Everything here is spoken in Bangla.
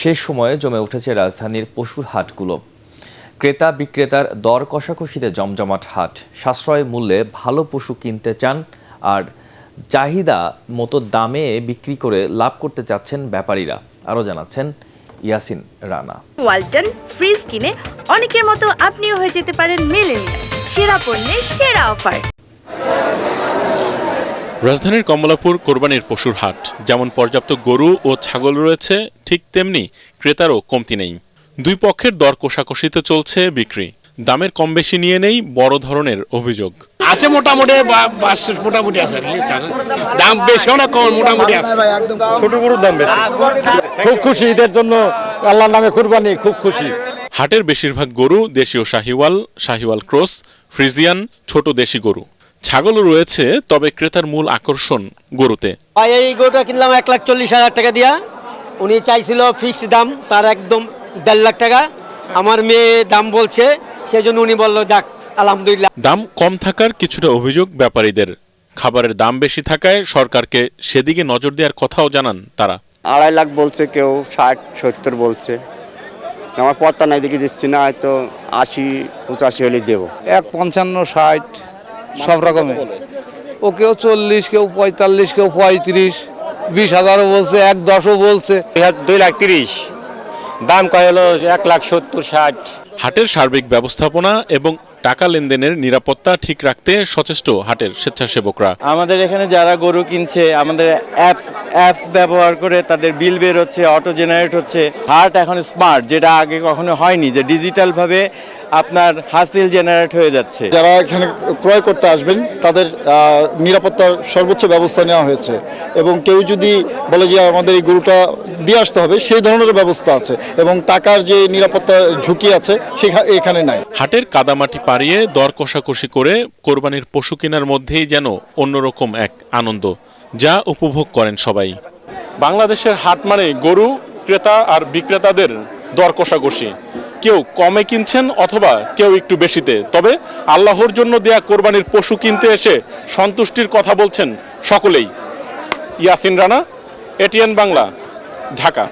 শেষ সময়ে জমে উঠেছে রাজধানীর পশুর হাটগুলো। ক্রেতা বিক্রেতার দর কষাকষিতে জমজমাট হাট। সাশ্রয় মূল্যে ভালো পশু কিনতে চান আর চাহিদা মতো দামে বিক্রি করে লাভ করতে চাচ্ছেন ব্যাপারীরা। আরও জানাচ্ছেন ইয়াসিন রানা। ওয়ালটন ফ্রিজ কিনে অনেকের মতো আপনিও হয়ে যেতে পারেন মিলেনিয়াল। সেরা পণ্যের সেরা অফার। রাজধানীর কমলাপুর কোরবানির পশুর হাট। যেমন পর্যাপ্ত গরু ও ছাগল রয়েছে, ঠিক তেমনি ক্রেতারও কমতি নেই। দুই পক্ষের দর কষাকষিতে চলছে বিক্রি। দামের কম বেশি নিয়ে নেই বড় ধরনের অভিযোগ। আছে মোটামুটি মোটামুটি আছে, দাম বেশিও না কম, মোটামুটি আছে। ছোট গরুর দাম বেশি। খুব খুশি, ঈদের জন্য আল্লাহর নামে কুরবানি, খুব খুশি। হাটের বেশিরভাগ গরু দেশীয় শাহিওয়াল, শাহিওয়াল ক্রস, ফ্রিজিয়ান, ছোট দেশি গরু। ছাগলও রয়েছে, তবে ক্রেতার মূল আকর্ষণ গরুতে। এই গরুটা কিনলাম 1,40,000 টাকা দিয়া। উনি চাইছিল ফিক্সড দাম, তার একদম 1.5 লাখ টাকা। আমার মেয়ে দাম বলছে, সেই জন্য উনি বললো যাক আলহামদুলিল্লাহ। দাম কম থাকার কিছুটা অভিযোগ ব্যাপারীদের। খাবারের দাম বেশি থাকায় সরকারকে সেদিকে নজর দেওয়ার কথাও জানান তারা। 2.5 লাখ বলছে, কেউ 60-70 বলছে। আমার পত্তা নাই, দিকে দিচ্ছি না, হয়তো 80-85 হলে দেবো। 1,55-60 সব রকমের। ও কেউ 40, কেউ 45, কেউ 35, 20,000ও বলছে, 1,10ও বলছে। 2,30,000 দাম কয় হলো 1,70,60। হাটের সার্বিক ব্যবস্থাপনা এবং টাকা লেনদেনের নিরাপত্তা ঠিক রাখতে সচেষ্ট হাটের স্বেচ্ছাসেবকরা। আমাদের এখানে যারা গরু কিনছে, আমাদের অ্যাপস ব্যবহার করে তাদের বিল বের হচ্ছে, অটো জেনারেট হচ্ছে। হাট এখন স্মার্ট, যেটা আগে কখনো হয়নি, যে ডিজিটাল ভাবে আপনার হাসিল জেনারেট হয়ে যাচ্ছে। যারা এখানে ক্রয় করতে আসবেন তাদের নিরাপত্তার সর্বোচ্চ ব্যবস্থা নেওয়া হয়েছে, এবং কেউ যদি বলে যে আমাদের এই গরুটা দিয়ে আসতে হবে, সেই ধরনের ব্যবস্থা আছে, এবং টাকার যে নিরাপত্তা ঝুঁকি আছে সেখানে এখানে নাই। হাটের কাদামাটি পাড়িয়ে দর কষাকষি করে কোরবানির পশু কেনার মধ্যেই যেন অন্যরকম এক আনন্দ, যা উপভোগ করেন সবাই। বাংলাদেশের হাট মানে গরু, ক্রেতা আর বিক্রেতাদের দর কষাকষি। কেউ কমে কিনছেন অথবা কেউ একটু বেশিতে, তবে আল্লাহর জন্য দেয়া কোরবানির পশু কিনতে এসে সন্তুষ্টির কথা বলছেন সকলেই। ইয়াসিন রানা, এটিএন বাংলা, ঢাকা।